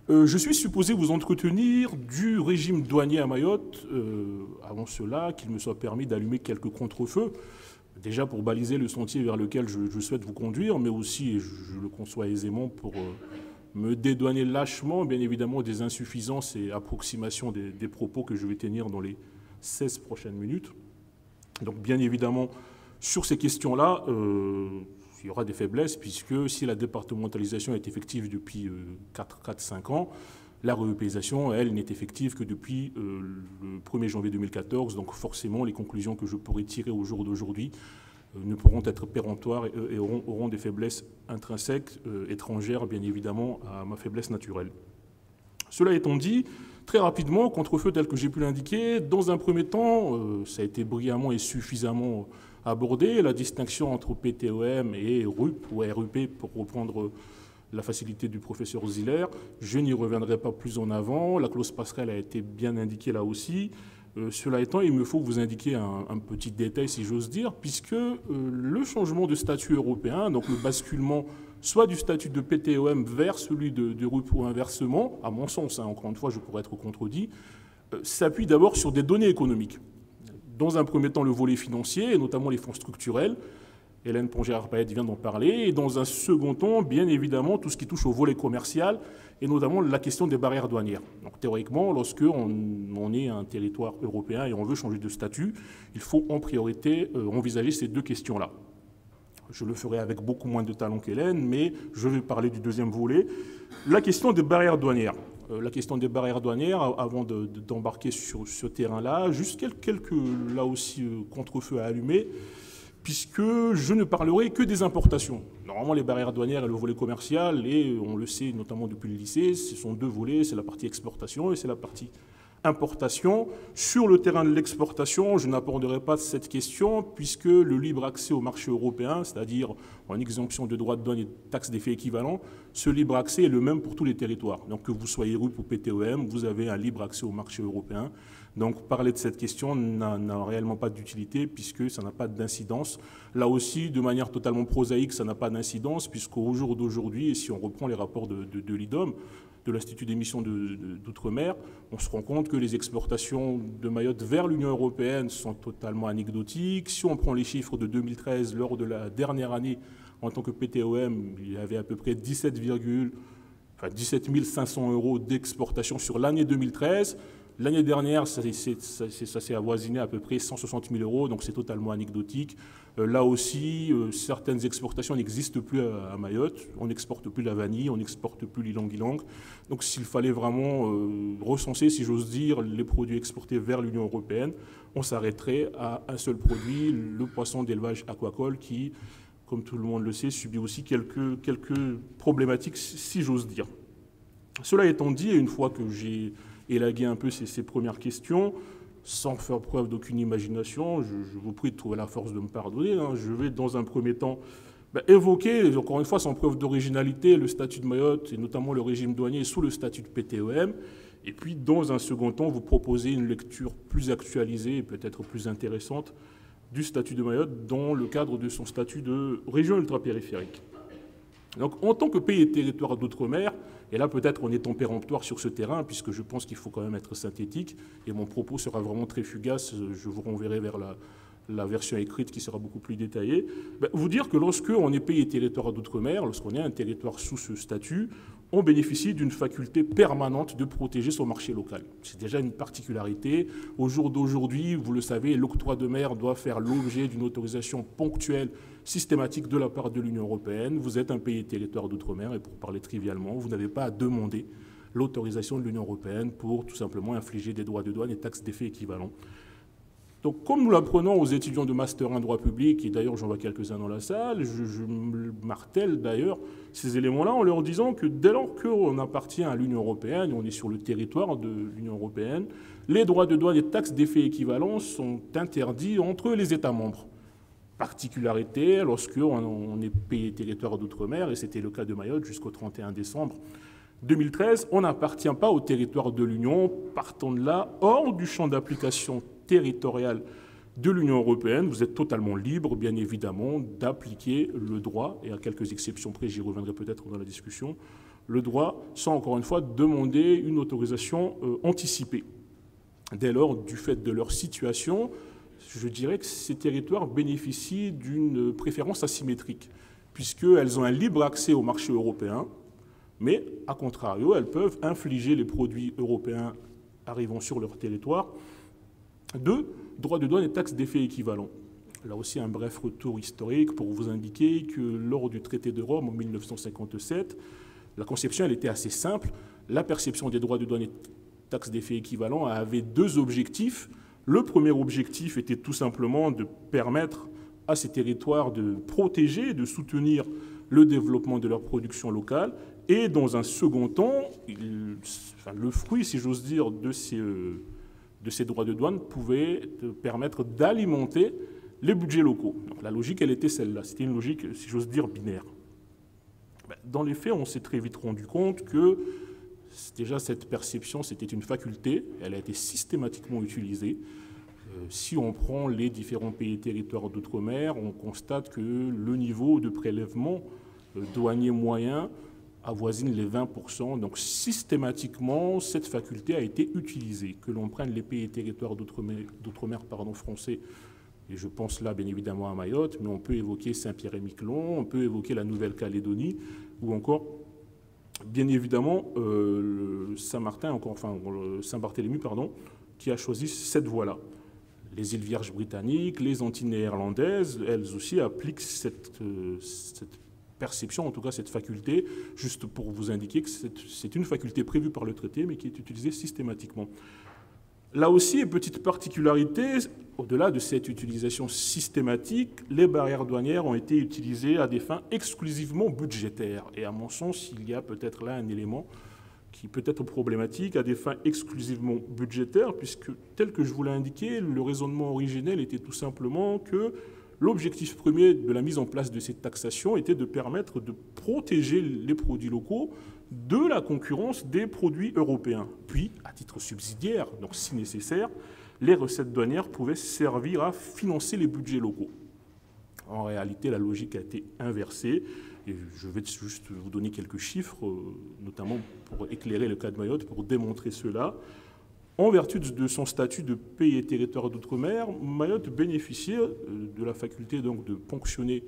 Je suis supposé vous entretenir du régime douanier à Mayotte, avant cela, qu'il me soit permis d'allumer quelques contre-feux, déjà pour baliser le sentier vers lequel je souhaite vous conduire, mais aussi, et je le conçois aisément, pour me dédouaner lâchement, bien évidemment, des insuffisances et approximations des propos que je vais tenir dans les 16 prochaines minutes. Donc, bien évidemment, sur ces questions-là, il y aura des faiblesses, puisque si la départementalisation est effective depuis 4-5 ans, la reeuropéisation, elle, n'est effective que depuis le 1er janvier 2014. Donc forcément, les conclusions que je pourrais tirer au jour d'aujourd'hui ne pourront être péremptoires et auront des faiblesses intrinsèques, étrangères, bien évidemment, à ma faiblesse naturelle. Cela étant dit, très rapidement, contre-feu tel que j'ai pu l'indiquer, dans un premier temps, ça a été brillamment et suffisamment abordé, la distinction entre PTOM et RUP ou RUP, pour reprendre la facilité du professeur Ziller. Je n'y reviendrai pas plus en avant, la clause passerelle a été bien indiquée là aussi. Cela étant, il me faut vous indiquer un petit détail, si j'ose dire, puisque le changement de statut européen, donc le basculement soit du statut de PTOM vers celui de RUP ou inversement, à mon sens, encore une fois, je pourrais être contredit, s'appuie d'abord sur des données économiques. Dans un premier temps, le volet financier, et notamment les fonds structurels. Hélène Pongé-Arpaët vient d'en parler. Et dans un second temps, bien évidemment, tout ce qui touche au volet commercial, et notamment la question des barrières douanières. Donc théoriquement, lorsqu'on est un territoire européen et on veut changer de statut, il faut en priorité envisager ces deux questions-là. Je le ferai avec beaucoup moins de talent qu'Hélène, mais je vais parler du deuxième volet. La question des barrières douanières. La question des barrières douanières, avant d'embarquer sur ce terrain-là, juste quelques, là aussi, contre-feux à allumer, puisque je ne parlerai que des importations. Normalement, les barrières douanières et le volet commercial, et on le sait notamment depuis le lycée, ce sont deux volets, c'est la partie exportation et c'est la partie importation. Sur le terrain de l'exportation, je n'aborderai pas cette question puisque le libre accès au marché européen, c'est-à-dire en exemption de droits de douane et de taxes d'effet équivalents, ce libre accès est le même pour tous les territoires. Donc que vous soyez RUP ou PTOM, vous avez un libre accès au marché européen. Donc parler de cette question n'a réellement pas d'utilité puisque ça n'a pas d'incidence. Là aussi, de manière totalement prosaïque, ça n'a pas d'incidence puisqu'au jour d'aujourd'hui, et si on reprend les rapports de l'IDOM, de l'Institut d'émission d'outre-mer, on se rend compte que les exportations de Mayotte vers l'Union européenne sont totalement anecdotiques. Si on prend les chiffres de 2013, lors de la dernière année en tant que PTOM, il y avait à peu près 17 500 euros d'exportation sur l'année 2013. L'année dernière, ça s'est avoisiné à peu près 160 000 euros, donc c'est totalement anecdotique. Là aussi, certaines exportations n'existent plus à Mayotte. On n'exporte plus la vanille, on n'exporte plus l'ilang-ilang. Donc s'il fallait vraiment recenser, si j'ose dire, les produits exportés vers l'Union européenne, on s'arrêterait à un seul produit, le poisson d'élevage aquacole, qui, comme tout le monde le sait, subit aussi quelques problématiques, si j'ose dire. Cela étant dit, et une fois que j'ai élaguer un peu ces premières questions, sans faire preuve d'aucune imagination, je vous prie de trouver la force de me pardonner. Je vais dans un premier temps évoquer, encore une fois sans preuve d'originalité, le statut de Mayotte et notamment le régime douanier sous le statut de PTOM. Et puis dans un second temps, vous proposer une lecture plus actualisée et peut-être plus intéressante du statut de Mayotte dans le cadre de son statut de région ultrapériphérique. Donc, en tant que pays et territoire d'outre-mer, et là peut-être on est en péremptoire sur ce terrain, puisque je pense qu'il faut quand même être synthétique, et mon propos sera vraiment très fugace, je vous renverrai vers la version écrite qui sera beaucoup plus détaillée, vous dire que lorsqu'on est pays et territoire d'outre-mer, lorsqu'on est un territoire sous ce statut, on bénéficie d'une faculté permanente de protéger son marché local. C'est déjà une particularité. Au jour d'aujourd'hui, vous le savez, l'octroi de mer doit faire l'objet d'une autorisation ponctuelle, systématique de la part de l'Union européenne. Vous êtes un pays et territoire d'outre-mer et pour parler trivialement, vous n'avez pas à demander l'autorisation de l'Union européenne pour tout simplement infliger des droits de douane et taxes d'effet équivalents. Donc, comme nous l'apprenons aux étudiants de Master 1 droit public, et d'ailleurs j'en vois quelques-uns dans la salle, je martèle d'ailleurs ces éléments-là en leur disant que dès lors qu'on appartient à l'Union européenne, on est sur le territoire de l'Union européenne, les droits de douane et taxes d'effet équivalents sont interdits entre les États membres. Particularité lorsqu'on est pays et territoire d'outre-mer, et c'était le cas de Mayotte jusqu'au 31 décembre 2013, on n'appartient pas au territoire de l'Union, partant de là, hors du champ d'application territoriale de l'Union européenne, vous êtes totalement libre, bien évidemment, d'appliquer le droit, et à quelques exceptions près, j'y reviendrai peut-être dans la discussion, le droit sans, encore une fois, demander une autorisation anticipée. Dès lors, du fait de leur situation, je dirais que ces territoires bénéficient d'une préférence asymétrique, puisqu'elles ont un libre accès au marché européen, mais, à contrario, elles peuvent infliger les produits européens arrivant sur leur territoire de droits de douane et taxes d'effet équivalents. Là aussi, un bref retour historique pour vous indiquer que lors du traité de Rome en 1957, la conception elle était assez simple. La perception des droits de douane et taxes d'effet équivalents avait deux objectifs. Le premier objectif était tout simplement de permettre à ces territoires de protéger, de soutenir le développement de leur production locale. Et dans un second temps, le fruit, si j'ose dire, de ces droits de douane pouvait permettre d'alimenter les budgets locaux. Donc, la logique, elle était celle-là. C'était une logique, si j'ose dire, binaire. Dans les faits, on s'est très vite rendu compte que déjà cette perception, c'était une faculté. Elle a été systématiquement utilisée. Si on prend les différents pays et territoires d'outre-mer, on constate que le niveau de prélèvement douanier moyen avoisine les 20%. Donc systématiquement, cette faculté a été utilisée. Que l'on prenne les pays et territoires d'outre-mer français, et je pense là bien évidemment à Mayotte, mais on peut évoquer Saint-Pierre-et-Miquelon, on peut évoquer la Nouvelle-Calédonie, ou encore, bien évidemment, Saint-Barthélemy, qui a choisi cette voie-là. Les îles Vierges britanniques, les Antilles néerlandaises, elles aussi appliquent cette perception, en tout cas cette faculté, juste pour vous indiquer que c'est une faculté prévue par le traité, mais qui est utilisée systématiquement. Là aussi, une petite particularité, au-delà de cette utilisation systématique, les barrières douanières ont été utilisées à des fins exclusivement budgétaires. Et à mon sens, il y a peut-être là un élément qui peut être problématique à des fins exclusivement budgétaires, puisque, tel que je vous l'ai indiqué, le raisonnement originel était tout simplement que l'objectif premier de la mise en place de cette taxation était de permettre de protéger les produits locaux de la concurrence des produits européens. Puis, à titre subsidiaire, donc si nécessaire, les recettes douanières pouvaient servir à financer les budgets locaux. En réalité, la logique a été inversée. Et je vais juste vous donner quelques chiffres, notamment pour éclairer le cas de Mayotte, pour démontrer cela. En vertu de son statut de pays et territoire d'outre-mer, Mayotte bénéficiait de la faculté donc, de ponctionner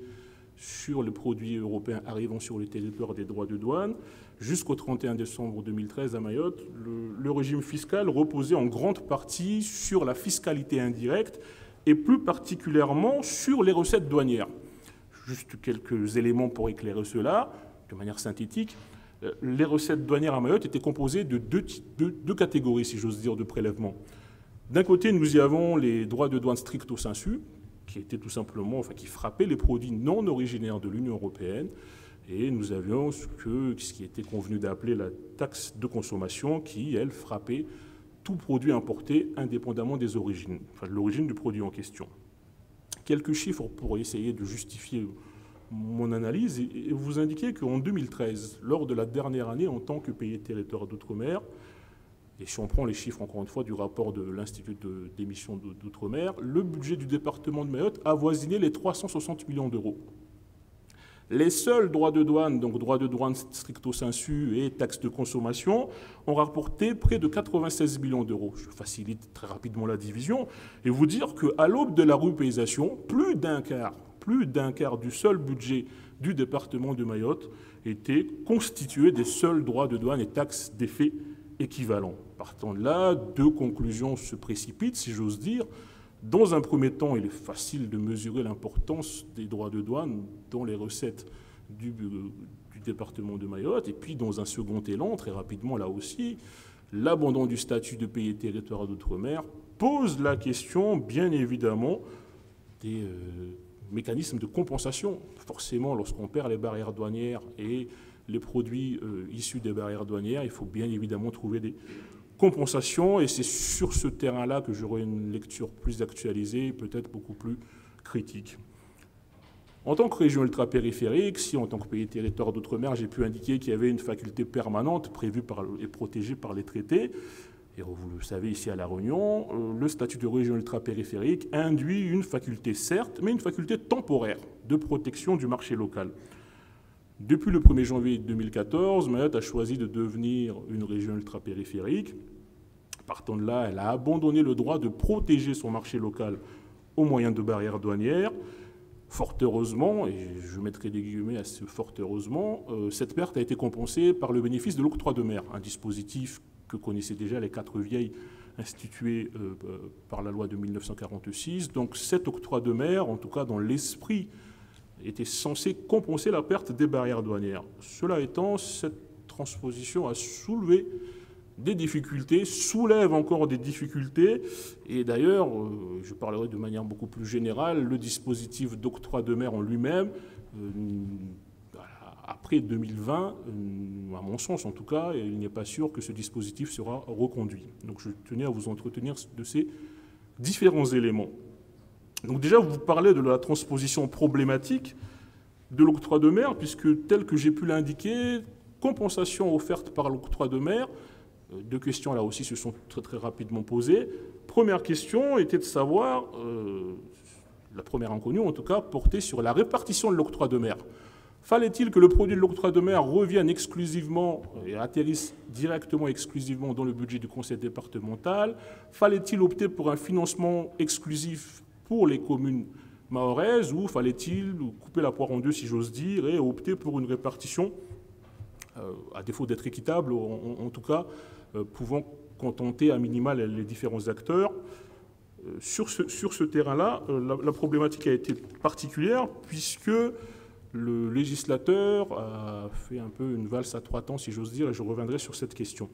sur les produits européens arrivant sur le territoire des droits de douane. Jusqu'au 31 décembre 2013 à Mayotte, le régime fiscal reposait en grande partie sur la fiscalité indirecte et plus particulièrement sur les recettes douanières. Juste quelques éléments pour éclairer cela, de manière synthétique. Les recettes douanières à Mayotte étaient composées de deux catégories, si j'ose dire, de prélèvements. D'un côté, nous y avons les droits de douane stricto sensu, qui étaient tout simplement, qui frappaient les produits non originaires de l'Union européenne. Et nous avions ce qui était convenu d'appeler la taxe de consommation, qui, elle, frappait tout produit importé indépendamment des origines, de l'origine du produit en question. Quelques chiffres pour essayer de justifier mon analyse et vous indiquer qu'en 2013, lors de la dernière année en tant que pays et territoire d'outre-mer, et si on prend les chiffres encore une fois du rapport de l'Institut d'émission d'outre-mer, le budget du département de Mayotte avoisinait les 360 millions d'euros. Les seuls droits de douane, donc droits de douane stricto sensu et taxes de consommation, ont rapporté près de 96 millions d'euros. Je facilite très rapidement la division et vous dire qu'à l'aube de la rupéisation, plus d'un quart du seul budget du département de Mayotte était constitué des seuls droits de douane et taxes d'effet équivalents. Partant de là, deux conclusions se précipitent, si j'ose dire. Dans un premier temps, il est facile de mesurer l'importance des droits de douane dans les recettes du département de Mayotte. Et puis, dans un second élan, très rapidement là aussi, l'abandon du statut de pays et territoire d'outre-mer pose la question, bien évidemment, des mécanismes de compensation. Forcément, lorsqu'on perd les barrières douanières et les produits issus des barrières douanières, il faut bien évidemment trouver des compensation, et c'est sur ce terrain-là que j'aurai une lecture plus actualisée, peut-être beaucoup plus critique. En tant que région ultra-périphérique, si en tant que pays et territoire d'outre-mer, j'ai pu indiquer qu'il y avait une faculté permanente prévue et protégée par les traités, et vous le savez ici à La Réunion, le statut de région ultra-périphérique induit une faculté certes, mais une faculté temporaire de protection du marché local. Depuis le 1er janvier 2014, Mayotte a choisi de devenir une région ultra-périphérique. Partant de là, elle a abandonné le droit de protéger son marché local au moyen de barrières douanières. Fort heureusement, et je mettrai des guillemets à ce fort heureusement, cette perte a été compensée par le bénéfice de l'octroi de mer, un dispositif que connaissaient déjà les 4 vieilles institué par la loi de 1946. Donc cet octroi de mer, en tout cas dans l'esprit, était censé compenser la perte des barrières douanières. Cela étant, cette transposition a soulevé des difficultés, soulève encore des difficultés, et d'ailleurs, je parlerai de manière beaucoup plus générale, le dispositif d'octroi de mer en lui-même, après 2020, à mon sens en tout cas, il n'est pas sûr que ce dispositif sera reconduit. Donc je tenais à vous entretenir de ces différents éléments. Donc déjà, vous parlez de la transposition problématique de l'octroi de mer, puisque tel que j'ai pu l'indiquer, compensation offerte par l'octroi de mer, deux questions là aussi se sont très rapidement posées. Première question était de savoir, la première inconnue en tout cas, portait sur la répartition de l'octroi de mer. Fallait-il que le produit de l'octroi de mer revienne exclusivement et atterrisse directement exclusivement dans le budget du conseil départemental? Fallait-il opter pour un financement exclusif pour les communes mahoraises ou fallait-il couper la poire en deux, si j'ose dire, et opter pour une répartition, à défaut d'être équitable, en tout cas, pouvant contenter à minima les différents acteurs? Sur ce terrain-là, la problématique a été particulière puisque le législateur a fait un peu une valse à 3 temps, si j'ose dire, et je reviendrai sur cette question.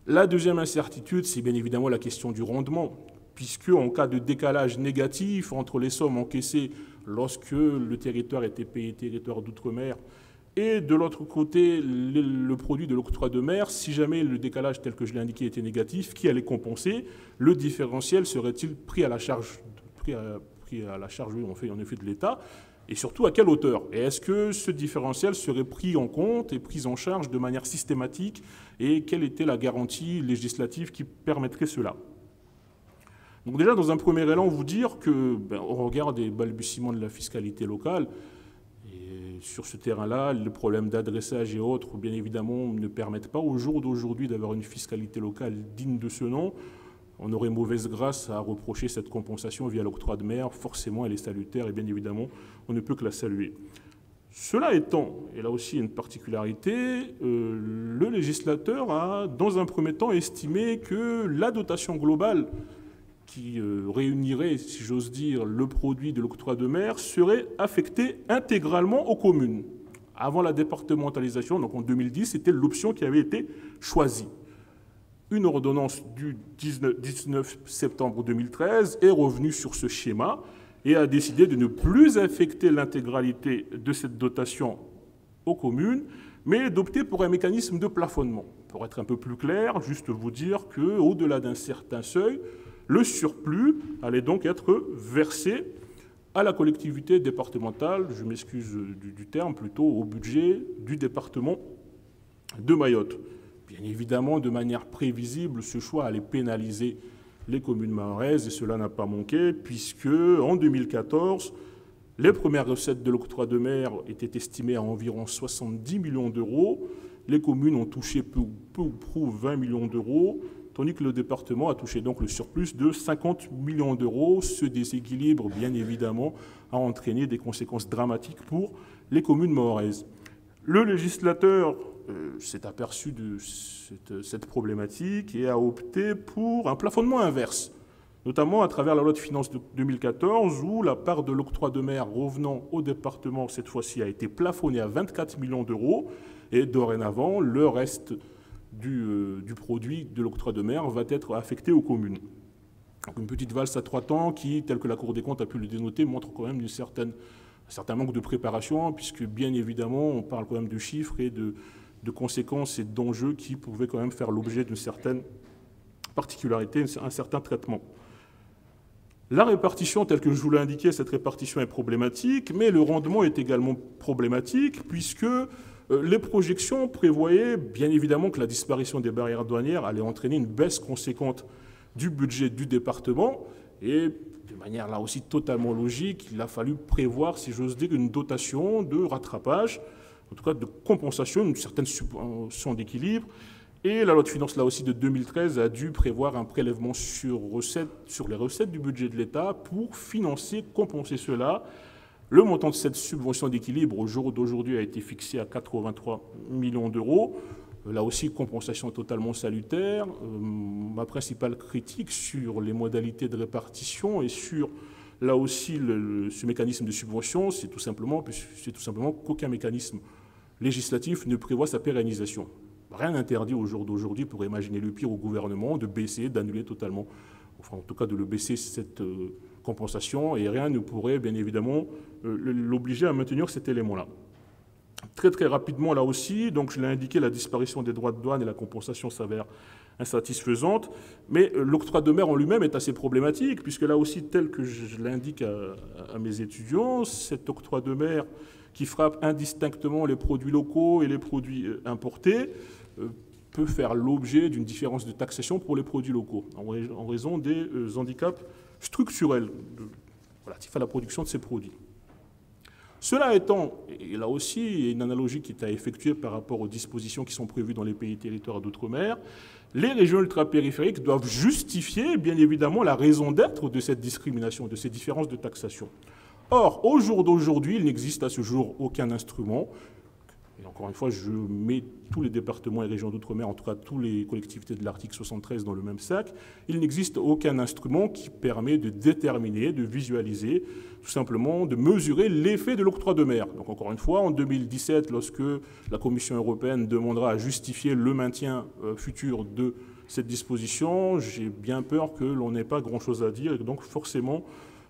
La deuxième incertitude, c'est bien évidemment la question du rendement, puisque en cas de décalage négatif entre les sommes encaissées lorsque le territoire était payé territoire d'outre-mer et de l'autre côté le produit de l'octroi de mer, si jamais le décalage tel que je l'ai indiqué était négatif, qui allait compenser? Le différentiel serait-il pris à la charge, oui, en effet de l'État? Et surtout, à quelle hauteur? Et est-ce que ce différentiel serait pris en compte et pris en charge de manière systématique? Et quelle était la garantie législative qui permettrait cela? Donc déjà, dans un premier élan, vous dire que, au regard des balbutiements de la fiscalité locale, et sur ce terrain-là, le problème d'adressage et autres, bien évidemment, ne permettent pas au jour d'aujourd'hui d'avoir une fiscalité locale digne de ce nom. On aurait mauvaise grâce à reprocher cette compensation via l'octroi de mer. Forcément, elle est salutaire et bien évidemment, on ne peut que la saluer. Cela étant, et là aussi une particularité, le législateur a, dans un premier temps, estimé que la dotation globale qui réunirait, si j'ose dire, le produit de l'octroi de mer serait affectée intégralement aux communes. Avant la départementalisation, donc en 2010, c'était l'option qui avait été choisie. Une ordonnance du 19 septembre 2013 est revenue sur ce schéma et a décidé de ne plus affecter l'intégralité de cette dotation aux communes, mais d'opter pour un mécanisme de plafonnement. Pour être un peu plus clair, juste vous dire qu'au-delà d'un certain seuil, le surplus allait donc être versé à la collectivité départementale, je m'excuse du terme, plutôt au budget du département de Mayotte. Bien évidemment, de manière prévisible, ce choix allait pénaliser les communes mahoraises et cela n'a pas manqué puisque en 2014, les premières recettes de l'octroi de mer étaient estimées à environ 70 millions d'euros. Les communes ont touché peu ou prou 20 millions d'euros, tandis que le département a touché donc le surplus de 50 millions d'euros. Ce déséquilibre, bien évidemment, a entraîné des conséquences dramatiques pour les communes mahoraises. Le législateur s'est aperçu de cette problématique et a opté pour un plafonnement inverse, notamment à travers la loi de finances de 2014 où la part de l'octroi de mer revenant au département cette fois-ci a été plafonnée à 24 millions d'euros et dorénavant le reste du produit de l'octroi de mer va être affecté aux communes. Donc une petite valse à 3 temps qui, tel que la Cour des comptes a pu le dénoter, montre quand même un certain manque de préparation puisque bien évidemment on parle quand même de chiffres et de conséquences et d'enjeux qui pouvaient quand même faire l'objet d'une certaine particularité, un certain traitement. La répartition, telle que je vous l'ai indiqué, cette répartition est problématique, mais le rendement est également problématique, puisque les projections prévoyaient bien évidemment que la disparition des barrières douanières allait entraîner une baisse conséquente du budget du département, et de manière là aussi totalement logique, il a fallu prévoir, si j'ose dire, une dotation de rattrapage en tout cas de compensation, une certaine subvention d'équilibre. Et la loi de finances, là aussi, de 2013 a dû prévoir un prélèvement sur les recettes du budget de l'État pour financer, compenser cela. Le montant de cette subvention d'équilibre au jour d'aujourd'hui a été fixé à 83 millions d'euros. Là aussi, compensation totalement salutaire. Ma principale critique sur les modalités de répartition et sur, là aussi, ce mécanisme de subvention, c'est tout simplement qu'aucun mécanisme législatif ne prévoit sa pérennisation. Rien n'interdit au jour d'aujourd'hui, pour imaginer le pire au gouvernement, de baisser, d'annuler totalement, enfin en tout cas de le baisser cette compensation, et rien ne pourrait bien évidemment l'obliger à maintenir cet élément-là. Très très rapidement là aussi, donc je l'ai indiqué, la disparition des droits de douane et la compensation s'avère insatisfaisante, mais l'octroi de mer en lui-même est assez problématique, puisque là aussi, tel que je l'indique à mes étudiants, cet octroi de mer qui frappe indistinctement les produits locaux et les produits importés, peut faire l'objet d'une différence de taxation pour les produits locaux, en raison des handicaps structurels relatifs à la production de ces produits. Cela étant, et là aussi, il y a une analogie qui est à effectuer par rapport aux dispositions qui sont prévues dans les pays et territoires d'outre-mer, les régions ultrapériphériques doivent justifier, bien évidemment, la raison d'être de cette discrimination, de ces différences de taxation. Or, au jour d'aujourd'hui, il n'existe à ce jour aucun instrument. Et encore une fois, je mets tous les départements et régions d'outre-mer, en tout cas toutes les collectivités de l'article 73 dans le même sac. Il n'existe aucun instrument qui permet de déterminer, de visualiser, tout simplement de mesurer l'effet de l'octroi de mer. Donc encore une fois, en 2017, lorsque la Commission européenne demandera à justifier le maintien futur de cette disposition, j'ai bien peur que l'on n'ait pas grand-chose à dire et que donc forcément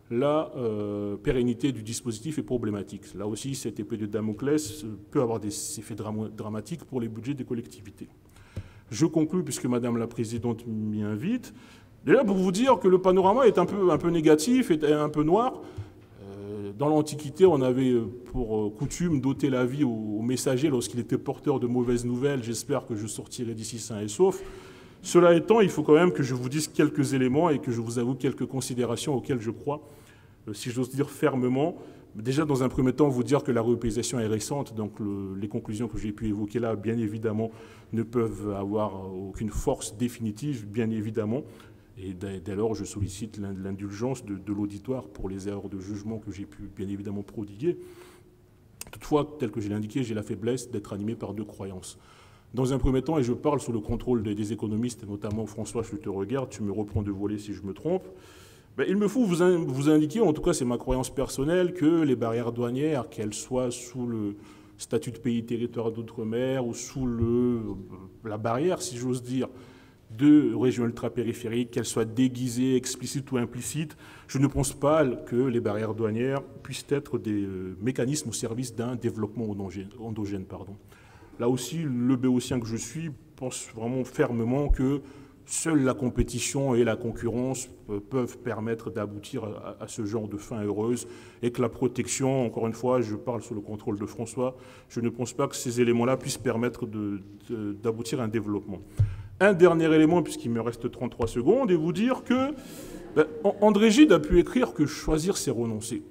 la pérennité du dispositif est problématique. Là aussi, cette épée de Damoclès peut avoir des effets dramatiques pour les budgets des collectivités. Je conclus, puisque Madame la Présidente m'y invite, déjà pour vous dire que le panorama est un peu négatif, est un peu noir. Dans l'Antiquité, on avait pour coutume d'ôter la vie au messager lorsqu'il était porteur de mauvaises nouvelles. J'espère que je sortirai d'ici sain et sauf. Cela étant, il faut quand même que je vous dise quelques éléments et que je vous avoue quelques considérations auxquelles je crois, si j'ose dire fermement. Déjà, dans un premier temps, vous dire que la réeuropéisation est récente, donc les conclusions que j'ai pu évoquer là, bien évidemment, ne peuvent avoir aucune force définitive, bien évidemment. Et dès lors, je sollicite l'indulgence de l'auditoire pour les erreurs de jugement que j'ai pu, bien évidemment, prodiguer. Toutefois, tel que je l'ai indiqué, j'ai la faiblesse d'être animé par deux croyances. Dans un premier temps, et je parle sous le contrôle des économistes, et notamment François, je te regarde, tu me reprends de voler si je me trompe, il me faut vous indiquer, en tout cas c'est ma croyance personnelle, que les barrières douanières, qu'elles soient sous le statut de pays territoire d'outre-mer ou sous la barrière, si j'ose dire, de régions ultrapériphériques, qu'elles soient déguisées, explicites ou implicites, je ne pense pas que les barrières douanières puissent être des mécanismes au service d'un développement endogène. Là aussi, le béotien que je suis pense vraiment fermement que seule la compétition et la concurrence peuvent permettre d'aboutir à ce genre de fin heureuse et que la protection, encore une fois, je parle sous le contrôle de François, je ne pense pas que ces éléments-là puissent permettre d'aboutir à un développement. Un dernier élément, puisqu'il me reste 33 secondes, et vous dire que André Gide a pu écrire que choisir, c'est renoncer.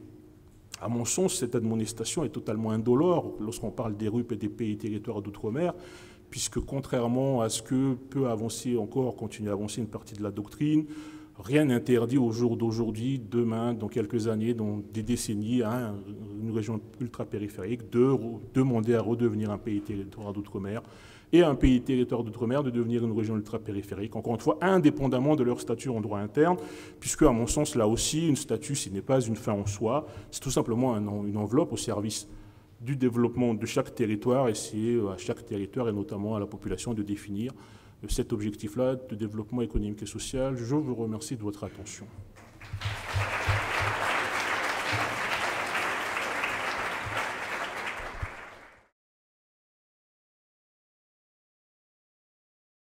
À mon sens, cette admonestation est totalement indolore lorsqu'on parle des RUP et des pays et territoires d'outre-mer, puisque contrairement à ce que peut avancer encore, continuer à avancer une partie de la doctrine, rien n'interdit au jour d'aujourd'hui, demain, dans quelques années, dans des décennies, à une région ultra-périphérique de demander à redevenir un pays et territoire d'outre-mer et un pays et territoire d'outre-mer de devenir une région ultra-périphérique, encore une fois, indépendamment de leur statut en droit interne, puisque, à mon sens, là aussi, une statut, ce n'est pas une fin en soi, c'est tout simplement une enveloppe au service du développement de chaque territoire, et c'est à chaque territoire, et notamment à la population, de définir cet objectif-là de développement économique et social. Je vous remercie de votre attention.